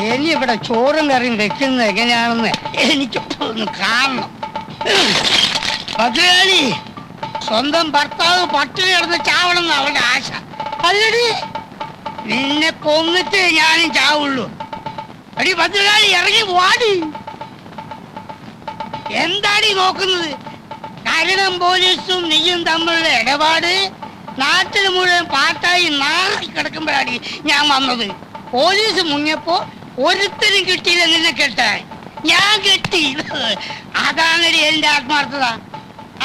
ഇനി ഇവിടെ ചോറും കറിയും വെക്കുന്നത് എങ്ങനെയാണെന്ന് എനിക്ക് ഒന്ന് കാണണം. ഭദ്രകാളി, സ്വന്തം ഭർത്താവ് പട്ടിണി കിടന്ന് ചാവണമെന്ന് അവളുടെ ആശ. അല്ലടി, നിന്നെ കൊന്നിട്ട് ഞാനും ചാവുള്ളൂ. അടി ഭദ്രകാളി, ഇറങ്ങി വാടി. എന്താടി നോക്കുന്നത്? കരണം പോലീസും നീയും തമ്മിലുള്ള ഇടപാട് നാട്ടിൽ മുഴുവൻ പാട്ടായി നാറി കിടക്കുമ്പോഴാണ് ഞാൻ വന്നത്. പോലീസ് മുങ്ങിയപ്പോ ഒരുത്തരും കിട്ടിയില്ല നിന്നെ കെട്ടാൻ. ഞാൻ കെട്ടി. അതാണടി എന്റെ ആത്മാർത്ഥത.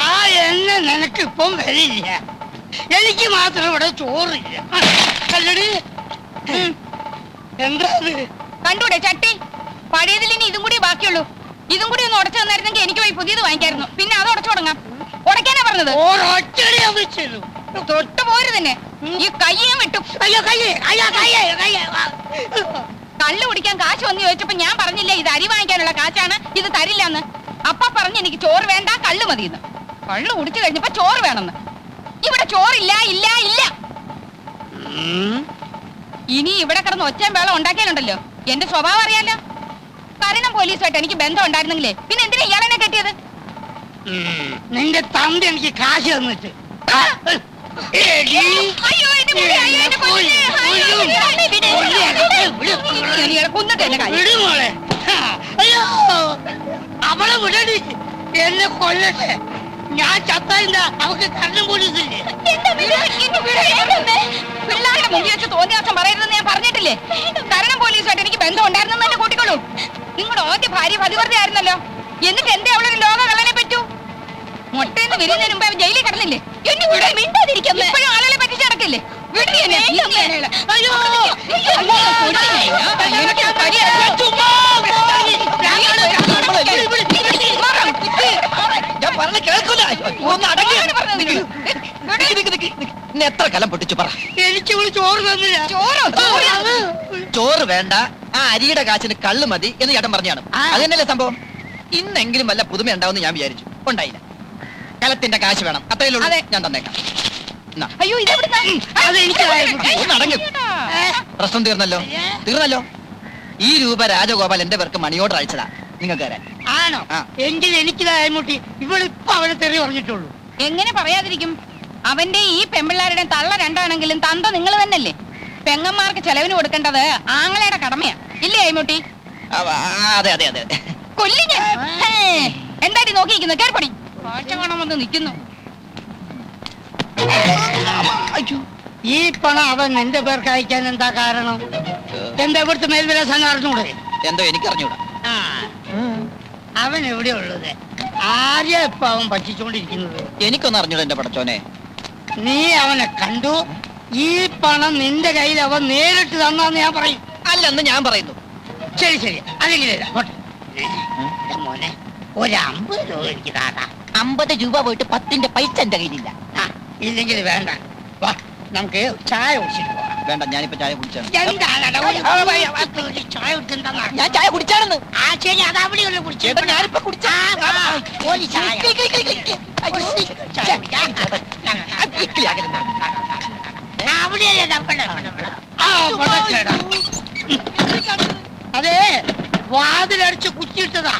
ആ എണ്ണ നിനക്കിപ്പം വരില്ല. എനിക്ക് മാത്രം ഇവിടെ ചോറില്ല. അല്ലടി, എന്താ കണ്ടൂടെ ചട്ടി? പഴയതിൽ ഇനി ഇതും കൂടി ബാക്കിയുള്ളൂ. ഇതും കൂടി ഒന്ന് ഉടച്ചു തന്നായിരുന്നെങ്കിൽ എനിക്ക് പോയി പുതിയത് വാങ്ങിക്കായിരുന്നു. പിന്നെ അത് ഉടച്ചു തുടങ്ങാം. ഉടക്കാനാ പറഞ്ഞത്. തൊട്ട് പോരു തന്നെ. ഈ കയ്യും വിട്ടു. കള്ളു കുടിക്കാൻ കാശ് വന്ന് ചോദിച്ചപ്പോ ഞാൻ പറഞ്ഞില്ലേ ഇത് അരി വാങ്ങിക്കാനുള്ള കാശാണ്, ഇത് തരില്ലെന്ന്. അപ്പ പറഞ്ഞ് എനിക്ക് ചോറ് വേണ്ട, കള്ളു മതിയെന്ന്. കള്ളു കുടിച്ചു കഴിഞ്ഞപ്പോ ചോറ് വേണമെന്ന്. ഇവിടെ ചോറില്ല, ഇല്ല, ഇല്ല. ഇനി ഇവിടെ കിടന്ന് ഒച്ചയും വേളം ഉണ്ടാക്കിയാലുണ്ടല്ലോ. എന്റെ സ്വഭാവം അറിയാലോ. കരണം പോലീസുമായിട്ട് എനിക്ക് ബന്ധം ഉണ്ടായിരുന്നെങ്കിലേ പിന്നെ എന്തിനാ ഇയാളെന്നെ കെട്ടിയത്? നിന്റെ തന്ത എനിക്ക് കാശ് തന്നിട്ട്. അവളെ വിടടി, എന്നെ കൊല്ലട്ടെ. ഞാൻ ചത്താ അവക്ക് കരണം പോലീസില്ലേ? പിള്ളേരുടെ മുന്നിൽ വെച്ച് തോന്നിയ ദിവസം പറയരുതെന്ന് ഞാൻ പറഞ്ഞിട്ടില്ലേ? കരണം പോലീസുമായിട്ട് എനിക്ക് ബന്ധം ഉണ്ടായിരുന്നു തന്നെ കൂട്ടിക്കോളൂ. നിങ്ങളുടെ ആദ്യ ഭാര്യ പതിവ്രത ആയിരുന്നല്ലോ. എന്നിട്ട് എന്തേ അവളൊരു ലോക കളനെ പറ്റൂ? മുട്ടേന്ന് വരുന്നതിന് മുമ്പ് അവൻ ജയിലിൽ കിടന്നില്ലേ? ഇപ്പോഴും ആളുകളെ പറ്റിച്ച് നടക്കില്ലേ? എത്ര കലം പൊട്ടിച്ചു പറ. എനിക്ക് ചോറ് തന്നില്ല. ചോറ് വേണ്ട, ആ അരിയുടെ കാശിന് കള്ളു മതി എന്ന് ചേട്ടൻ പറഞ്ഞാണ്. അതന്നെയല്ലേ സംഭവം. ഇന്നെങ്കിലും വല്ല പുതുമ ഉണ്ടാവും ഞാൻ വിചാരിച്ചു. ഉണ്ടായില്ല. കലത്തിന്റെ കാശ് വേണം, അത്രയേ ഉള്ളൂ. ഞാൻ തന്നേക്കാം. അയ്യോ, പ്രശ്നം തീർന്നല്ലോ. തീർന്നല്ലോ. ഈ രൂപ രാജഗോപാൽ എന്റെ പേർക്ക് മണി ഓർഡർ അയച്ചതാ നിങ്ങൾക്ക് തരാൻ. ആണോ? എങ്കിൽ എനിക്ക് മുട്ടി. ഇവളിപ്പോ അവനെ തെറി പറഞ്ഞിട്ടുള്ളൂ. എങ്ങനെ പറയാതിരിക്കും? അവന്റെ ഈ പെമ്പിള്ളാരുടെ തള്ള രണ്ടാണെങ്കിലും തന്ത നിങ്ങൾ തന്നെയല്ലേ. പെങ്ങന്മാർക്ക് ചെലവിന് കൊടുക്കേണ്ടത് ആങ്ങളയുടെ കടമയാ, ഇല്ലേ അയ്മുട്ടി? അതെ അതെ അതെ. കൊല്ലി ഞാൻ. എന്താടി നോക്കിയിരിക്കുന്നത്? കേൾപ്പൊടി. കാഴ്ച കാണാൻ വന്ന് നിൽക്കുന്നു. ഈ പണം അവൻ എന്റെ പേർക്ക് അയക്കാൻ എന്താ കാരണം? എന്താ ഇവിടുത്തെ മേൽവിലാസം അറിഞ്ഞൂടെ? എന്തോ എനിക്കറിഞ്ഞൂടാ. അവൻ എവിടെയാ ഉള്ളത്? ആരെയാ ഇപ്പൊ അവൻ പറ്റിച്ചോണ്ടിരിക്കുന്നത്? എനിക്കൊന്നും അറിഞ്ഞൂടാ എന്റെ പടച്ചോനെ. നീ അവനെ കണ്ടു? ഈ പണം നിന്റെ കയ്യിൽ അവൻ നേരിട്ട് തന്നാന്ന് ഞാൻ പറയും. അല്ലെന്ന് ഞാൻ പറയുന്നു. ശരി ശരി, അല്ലെങ്കിൽ മോനെ ഒരു 50 രൂപ എനിക്ക് താടാ. 50 രൂപ പോയിട്ട് 10ന്റെ പൈസ എന്റെ കയ്യിലില്ല. ഇല്ലെങ്കിൽ വേണ്ട, വാ നമുക്ക് ചായ കുടിച്ചിട്ട് പോവാം. വേണ്ട, ഞാനിപ്പോ ചായ കുടിച്ചാണ്. ചായ കുടിക്കണ്ട. ഞാൻ ചായ കുടിച്ചാണെന്ന്. ആ ശരി, അത് അവിടെയുള്ള കുടിച്ചു. ഞാനിപ്പോ കുടിച്ചാ അതെ, വാതിലടിച്ച് കുറ്റിയിട്ടതാ.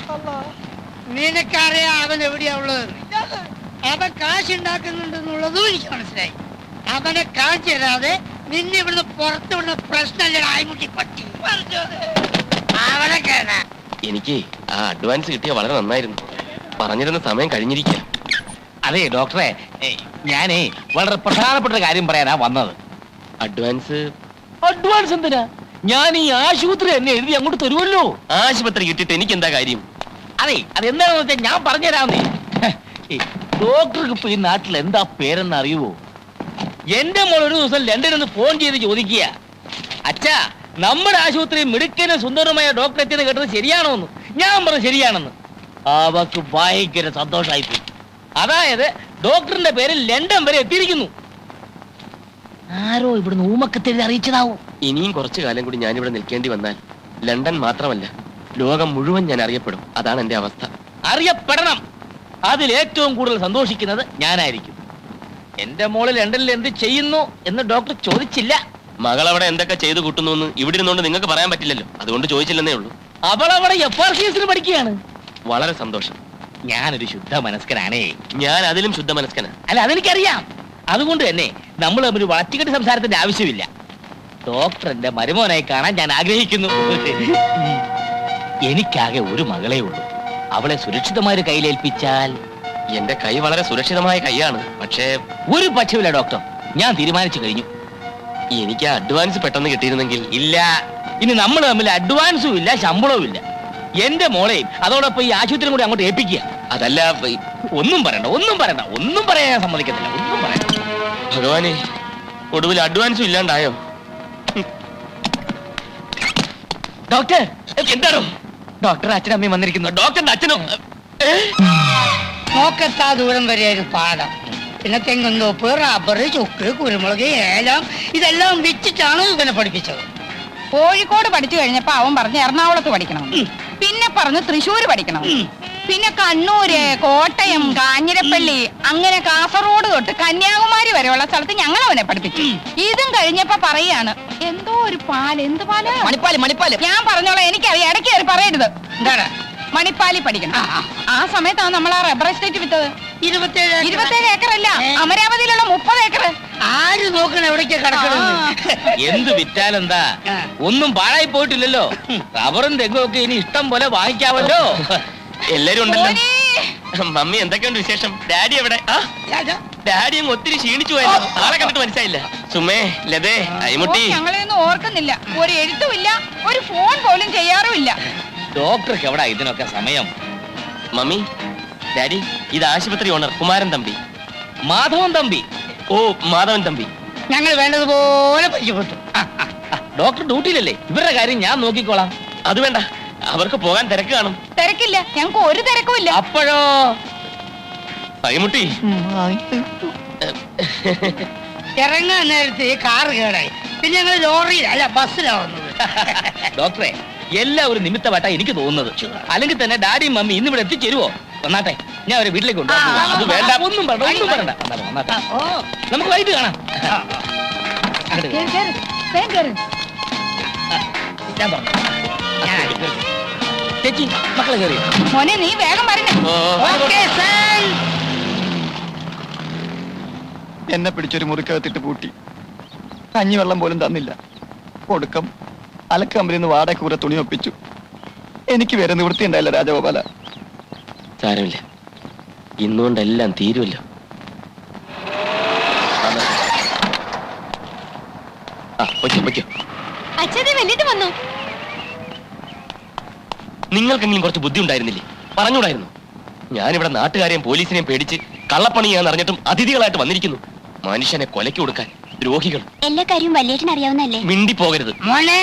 നിനക്കറിയാ അവൻ എവിടെയാ ഉള്ളത്? അവൻ കാശുണ്ടാക്കുന്നുണ്ടെന്നുള്ളതും എനിക്ക് മനസ്സിലായി. അവനെ കാണിച്ചു തരാതെ നിന്നെ ഇവിടുന്ന് പുറത്തു വിടുന്ന പ്രശ്നമല്ലേ ആയിമുട്ടി പറ്റി. അവനെ കേടാ. എനിക്ക് ആ അഡ്വാൻസ് കിട്ടിയ വളരെ നന്നായിരുന്നു. പറഞ്ഞിരുന്ന സമയം കഴിഞ്ഞിരിക്കുക. അതെ ഡോക്ടറെ, ഞാനേ വളരെ പ്രധാനപ്പെട്ട കാര്യം പറയാനാ വന്നത്. അഡ്വാൻസ് എന്തിനാ? ഞാൻ ഈ ആശുപത്രി എന്നെ എഴുതി അങ്ങോട്ട് തരുമല്ലോ. ആശുപത്രി കിട്ടിയിട്ട് എനിക്ക് എന്താ കാര്യം? അതെ, അതെന്താണെന്ന് വെച്ചാൽ ഞാൻ പറഞ്ഞുതരാന്നേ. ഡോക്ടർക്ക് ഇപ്പൊ ഈ നാട്ടിൽ എന്താ പേരെന്ന് അറിയുവോ? എന്റെ മോൾ ഒരു ദിവസം ലണ്ടനിൽ നിന്ന് ഫോൺ ചെയ്ത് ചോദിക്കുക, അച്ഛാ നമ്മുടെ ആശുപത്രി മിടുക്കനും സുന്ദരമായ ഡോക്ടർ എത്തിയെന്ന് കേട്ടത് ശരിയാണോ എന്ന്. ഞാൻ പറഞ്ഞു ശരിയാണെന്ന്. അവക്ക് ഭയങ്കര സന്തോഷമായിപ്പോയി. അതായത് ഡോക്ടറിന്റെ പേര് ലണ്ടൻ വരെ എത്തിയിരിക്കുന്നു. ആരോ ഇവിടുന്ന് ഊമക്കത്തെഴുതി അറിയിച്ചതാവും. ഇനിയും കുറച്ചു കാലം കൂടി ഞാനിവിടെ നിൽക്കേണ്ടി വന്നാൽ ലണ്ടൻ മാത്രമല്ല ലോകം മുഴുവൻ ഞാൻ അറിയപ്പെടും. അതാണ് എന്റെ അവസ്ഥ. അറിയപ്പെടണം. അതിൽ ഏറ്റവും കൂടുതൽ സന്തോഷിക്കുന്നത് ഞാനായിരിക്കും. എന്റെ മോള് ലണ്ടനിൽ എന്ത് ചെയ്യുന്നു എന്ന് ഡോക്ടർ ചോദിച്ചില്ല. മകൾ അവിടെ എന്തൊക്കെ ചെയ്തു കൂട്ടുന്നു എന്ന് ഇവിടെ ഇരുന്നുകൊണ്ട് നിങ്ങൾക്ക് പറയാൻ പറ്റില്ലല്ലോ, അതുകൊണ്ട് ചോദിച്ചില്ലെന്നേ ഉള്ളൂ. അവളവിടെ FRCS പഠിക്കുകയാണ്. വളരെ സന്തോഷം. ഞാനൊരു ശുദ്ധ മനസ്കനാണേ. ഞാൻ അതിലും ശുദ്ധ മനസ്കനാ. അല്ല, അതെനിക്കറിയാം. അതുകൊണ്ട് തന്നെ നമ്മൾ തമ്മിൽ വളച്ചുകെട്ടി സംസാരത്തിന്റെ ആവശ്യമില്ല. ഡോക്ടർ എന്റെ മരുമോനായി കാണാൻ ഞാൻ ആഗ്രഹിക്കുന്നു. എനിക്കാകെ ഒരു മകളേ ഉള്ളൂ. അവളെ സുരക്ഷിതമായ കയ്യിലേൽപ്പിച്ചാൽ. എന്റെ കൈ വളരെ സുരക്ഷിതമായ കൈയാണ്. പക്ഷേ ഒരു പക്ഷമില്ല ഡോക്ടർ, ഞാൻ തീരുമാനിച്ചു കഴിഞ്ഞു. എനിക്ക് അഡ്വാൻസ് പെട്ടെന്ന് കിട്ടിയിരുന്നെങ്കിൽ. ഇല്ല, ഇനി നമ്മൾ തമ്മിൽ അഡ്വാൻസും ഇല്ല, ശമ്പളവും ഇല്ല. എന്റെ മോളെയും അതോടൊപ്പം ഈ ആശുപത്രിയും കൂടി അങ്ങോട്ട് ഏൽപ്പിക്കുക. അതല്ല, ഒന്നും പറയണ്ട, ഒന്നും പറയണ്ട, ഒന്നും പറയാൻ ഞാൻ സമ്മതിക്കത്തില്ല. ഒന്നും പറയണ്ട. ഭഗവാനെ, ഒടുവിൽ അഡ്വാൻസും ഇല്ലാണ്ടായോ? ഡോക്ടർ, എന്താണോ? ഡോക്ടർ അച്ഛനും അമ്മയും വന്നിരിക്കുന്നു. ഡോക്ടറിന്റെ അച്ഛനോ? നോക്കെത്താ ദൂരം വരെ ഒരു പാടം, പിന്നെ തെങ്ങുന്തോപ്പ്, റബ്ബർ, ചുക്ക്, കുരുമുളക്, ഏലം ഇതെല്ലാം വിറ്റിട്ടാണ് ഇവനെ പഠിപ്പിച്ചത്. കോഴിക്കോട് പഠിച്ചു കഴിഞ്ഞപ്പോ അവൻ പറഞ്ഞു എറണാകുളത്ത് പഠിക്കണം, പിന്നെ പറഞ്ഞു തൃശ്ശൂര് പഠിക്കണം, പിന്നെ കണ്ണൂര്, കോട്ടയം, കാഞ്ഞിരപ്പള്ളി, അങ്ങനെ കാസർഗോഡ് തൊട്ട് കന്യാകുമാരി വരെയുള്ള സ്ഥലത്ത് ഞങ്ങൾ അവനെ പഠിപ്പിച്ചു. ഇതും കഴിഞ്ഞപ്പോ പറയാണ് എന്തോ ഒരു പാല്, എന്ത് പാല്? മണിപ്പാല്, മണിപ്പാല്. ഞാൻ പറഞ്ഞോളാം, എനിക്കറിയാം, ഇടയ്ക്ക് കയറി പറയരുത്. എന്താണ് മണിപ്പാലി പഠിക്കണം. ആ സമയത്താണ് നമ്മൾ ആ റബ്ബർ എസ്റ്റേറ്റ് വിറ്റത്. 27 ഏക്കറല്ല, അമരാവതിയിലുള്ള 30 ഏക്കർ. ആര് നോക്കണ എവിടേക്ക് കിടക്കണത്? എന്ത് വിറ്റാലെന്താ, ഒന്നും പാഴായി പോയിട്ടില്ലല്ലോ. റബ്ബറും തെങ്ങും ഒക്കെ ഇനി ഇഷ്ടം പോലെ വാങ്ങിക്കാമല്ലോ. എല്ലാരും ഉണ്ടല്ലോ. മമ്മി, എന്തൊക്കെയുണ്ട് വിശേഷം? ഡാഡി എവിടെ? ഡാഡി അങ്ങ് ഒത്തിരി ക്ഷീണിച്ചു പോയല്ലോ. ആളെ കണ്ടിട്ട് മനസ്സിലായില്ല. സുമേ, ലതേ, അയ്മുട്ടി. ഞങ്ങളെയൊന്നും ഓർക്കുന്നില്ല. ഒരു എഴുത്തുമില്ല, ഒരു ഫോൺ പോലും ചെയ്യാറുമില്ല. ഡോക്ടർക്ക് എവിടാ ഇതിനൊക്കെ സമയം? മമ്മി, ഡാഡി, ഇത് ആശുപത്രി ഓണർ കുമാരൻ തമ്പി. മാധവൻ തമ്പി. ഓ, മാധവൻ തമ്പി. ഞങ്ങൾ വേണ്ടതുപോലെ പരിചയപ്പെട്ടു. ഡോക്ടർ ഡ്യൂട്ടിയിലല്ലേ, ഇവരുടെ കാര്യം ഞാൻ നോക്കിക്കോളാം. അത് വേണ്ട, അവർക്ക് പോകാൻ തിരക്ക് കാണും. തിരക്കില്ല, ഞങ്ങൾക്ക് ഒരു തിരക്കുമില്ല. അപ്പോഴോ? അയ്മുട്ടി, ഇറങ്ങാൻ നേരത്തെ കാറ് കേടായി, പിന്നെ ഞങ്ങൾ ലോറിയിൽ അല്ല ബസ്സിലാണ് വന്നത്. ഡോക്ടറെ, എല്ലാം ഒരു നിമിത്തമായിട്ടാ എനിക്ക് തോന്നുന്നത്. അല്ലെങ്കിൽ തന്നെ ഡാഡിയും മമ്മി ഇന്നിവിടെ എത്തിച്ചേരുവോ? വന്നാട്ടെ, ഞാൻ അവരെ വീട്ടിലേക്ക് കൊണ്ടുപോകാം. അത് വേണ്ട. ഒന്നും പറയണ്ട, ഒന്നും പറയണ്ട. വന്നാട്ടെ, ഓ, നമുക്ക് വൈകിട്ട് കാണാം. അങ്ങോട്ട് കേറ്, കേറ്, വേഗം കേറ്. ഞാൻ പറഞ്ഞു. ചേച്ചി, മക്കളെ കയറിയോ? മോനെ, നീ വേഗം വരണേ. Okay, sir. എന്നെ പിടിച്ചൊരു മുറിക്കകത്തിട്ട് പൂട്ടി. കഞ്ഞിവെള്ളം പോലും തന്നില്ല. ഒടുക്കം അലക്കമ്പരിൽ നിന്ന് വാടക കൂടെ തുണി ഒപ്പിച്ചു. എനിക്ക് വേറെ നിവൃത്തി ഉണ്ടായില്ല രാജഗോപാല. സാരമില്ല, ഇന്നുകൊണ്ടെല്ലാം തീരുമല്ലോ. അച്ഛനെ വലിയിട്ട് വന്നു. നിങ്ങൾക്കെങ്കിലും കുറച്ച് ബുദ്ധി ഉണ്ടായിരുന്നില്ലേ? പറഞ്ഞൂടായിരുന്നു? ഞാനിവിടെ നാട്ടുകാരെയും പോലീസിനെയും പേടിച്ച് കള്ളപ്പണി ഞാൻ അറിഞ്ഞിട്ടും അതിഥികളായിട്ട് വന്നിരിക്കുന്നു. മനുഷ്യനെ കൊലയ്ക്ക് കൊടുക്കാൻ ദ്രോഹികൾ. എല്ലാ കാര്യവും വല്യേട്ടൻ അറിയാവുന്നല്ലേ? മിണ്ടി പോകരുത്. മോനെ,